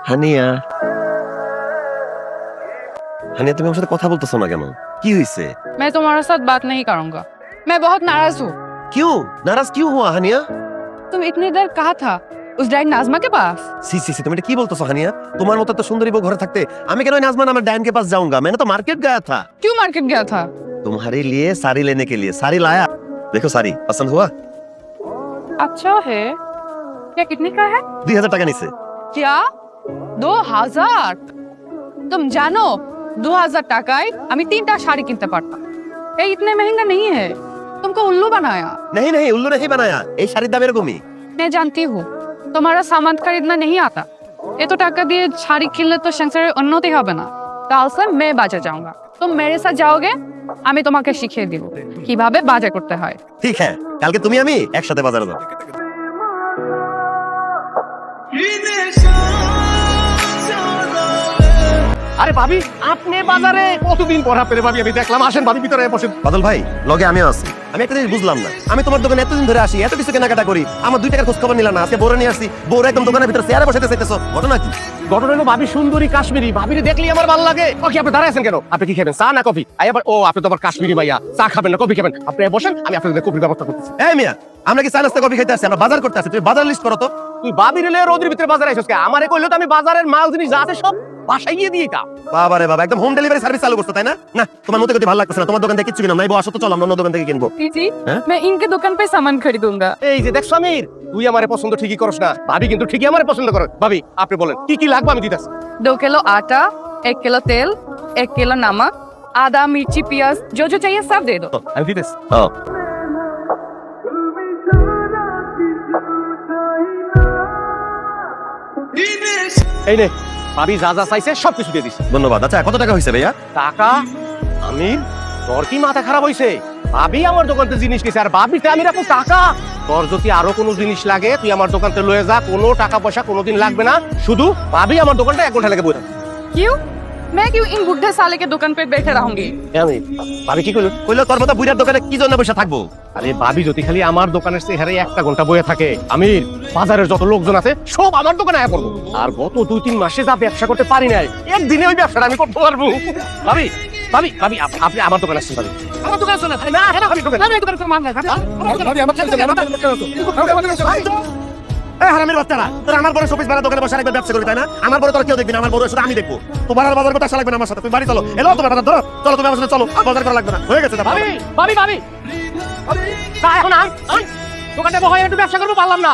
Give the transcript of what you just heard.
হানিয়া হানিয়া তুমি আমার সাথে কথা বলতেছো না কেন? কি হয়েছে? मैं तुम्हारे साथ बात नहीं करूंगा। मैं बहुत नाराज हूँ। क्यों नाराज क्यों हुआ हानिया? तुम इतनी देर कहाँ था? उस डायन नाजमा के पास? सी सी सी তুমি এটা কি বলতেছো হানিয়া? তোমার মতো তো সুন্দরী বউ ঘরে থাকতে আমি কেন নাজমান আমার ডাयन के पास जाऊंगा? मैंने तो मार्केट गया था क्यों मार्केट गया था? तुम्हारे लिए साड़ी लेने के लिए। साड़ी लाया, देखो साड़ी पसंद हुआ? अच्छा है। क्या कितने का है? 2000 টাকা নিছে। क्या 2000? तुम जानो 2000 টাকায় আমি 3টা শাড়ি কিনতে পারতাম। ये इतने महंगा नहीं है। तुमको उल्लू बनाया। नहीं नहीं उल्लू नहीं बनाया, এই শাড়ির দাম এরকমই। मैं जानती हूँ तुम्हारा सामान खरीदना नहीं आता। ये तो টাকা দিয়ে শাড়ি কিনলে তো সংসারের উন্নতি হবে না। কাল से मैं बाजार जाऊंगा। तुम मेरे साथ जाओगे, আমি তোমাকে শিখিয়ে দিব কিভাবে বাজার করতে হয়। ঠিক है, কালকে তুমি আমি একসাথে বাজারে যাব। আরে ভাবি আপনি বাজারে কতদিন পর আপনি ভাবি আমি দেখলাম, আসেন ভাবি ভিতরে বসেন। বাদল ভাই লগে আমিও আছি। আমি একটা জিনিস বুঝলাম না, আমি তোমার দোকানে এতদিন ধরে আসি, এত কিছু কেনাকাটা করি, আমার 2 টাকার খোঁজ খবর নিলা না। আজকে বউরে নিয়ে আসছি, বউরে একদম দোকানের ভিতরে চেয়ারে বসাতে চাইতেছো, ঘটনা কি? ঘটনা হলো ভাবি সুন্দরী কাশ্মীরি, ভাবিরে দেখলেই আমার ভালো লাগে। ও কি আপনি দাঁড়ায় আছেন কেন? আপনি কি খাবেন, চা না কফি? আবার ও আপনি তো আবার কাশ্মীরি ভাইয়া, চা খাবেন না কফি খাবেন? আপনি বসেন, আমি আপনাদের কফির ব্যবস্থা করতেছি। এই মিয়া, আমরা কি চা নাস্তা কফি খাইতে আসছি? আমরা বাজার করতে আসছি। তুমি বাজার লিস্ট করো তো। তুই ভাবিরে লয়ে রোদের ভিতরে বাজারে আইছস কে? আমারে কইলো তো আমি বাজারের মাল জিনিস যা আছে সব বাসায় গিয়ে দিয়ে কাম। বাবা রে বাবা, একদম হোম ডেলিভারি সার্ভিস চালু করছো তাই না? না তোমার মতে গতি ভালো লাগতেছে না, তোমার দোকান থেকে কিছু কিনা নাই। বউ আসো তো, চলো আমরা অন্য দোকান থেকে কিনবো। जी हाँ? मैं इनके दुकान पे सामान खरीदूंगा। এই যে দেখ সমীর, তুই আমারে পছন্দ ঠিকই করস না, ভাবি কিন্তু ঠিকই আমারে পছন্দ করে। ভাবি আপনি বলেন কি কি লাগবে আমি দিতাছি। 2 किलो आटा, 1 किलो तेल, 1 किलो नमक, आदा मिर्ची प्याज जो जो चाहिए सब दे दो। আমি দিতেছি। হ্যাঁ এই নে ভাবি যা যা চাইছে সব কিছু দিয়ে দিছি। ধন্যবাদ। আচ্ছা কত টাকা হয়েছে ভাইয়া? টাকা? আমি তোর কি মাথা খারাপ হইছে? ভাবি আমার দোকান থেকে জিনিস কিনছে আর ভাবিতে আমি রাখবো টাকা? তোর যদি আরো কোনো জিনিস লাগে তুই আমার দোকান থেকে লয়ে যা, কোনো টাকা পয়সা কোনোদিন লাগবে না। শুধু ভাবি আমার দোকানটা 1 ঘন্টা লাগে বই থাক। क्यों? मैं क्यों इन बुढ़े साले के दुकान पे बैठे रहूंगी? আমি ভাবি কি কইলো? কইলো তোর মতো বুড়ার দোকানে কি জন্য বসে থাকবো? আরে ভাবি যদি খালি আমার দোকানের চেহারে 1 ঘন্টা বয়ে থাকে, আমি বাজারের যত লোকজন আছে সব আমার দোকানে আয়া পড়বো। আর গত 2-3 মাসে যা ব্যবসা করতে পারি নাই, একদিনে ওই ব্যবসাটা আমি করতে পারবো। ভাবি ভাবি ভাবি আপনি আমার দোকানে আসছেন ভাবি? আমার দোকানে আসছেন না? না কেন ভাবি দোকানে? আমি দোকানে মান না ভাবি আমার এই হারামির বাচ্চারা, তোরা আমার বড় শোপিস ভাড়া দোকানে বসে একবার ব্যবসা করি তাই না? আমার বড় তোর কেউ দেখবি না, আমার বড় শুধু আমি দেখবো। তোমার আর বাজার করতে আসা লাগবে না আমার সাথে, তুমি বাড়ি চলো। এলো তোমার বাজার ধরো, চলো তুমি আমার সাথে চলো, বাজার করা লাগবে না, হয়ে গেছে। ভাবি ভাবি ভাবি না এখন আন দোকানে বহাই একটু ব্যবসা করবো পারলাম না।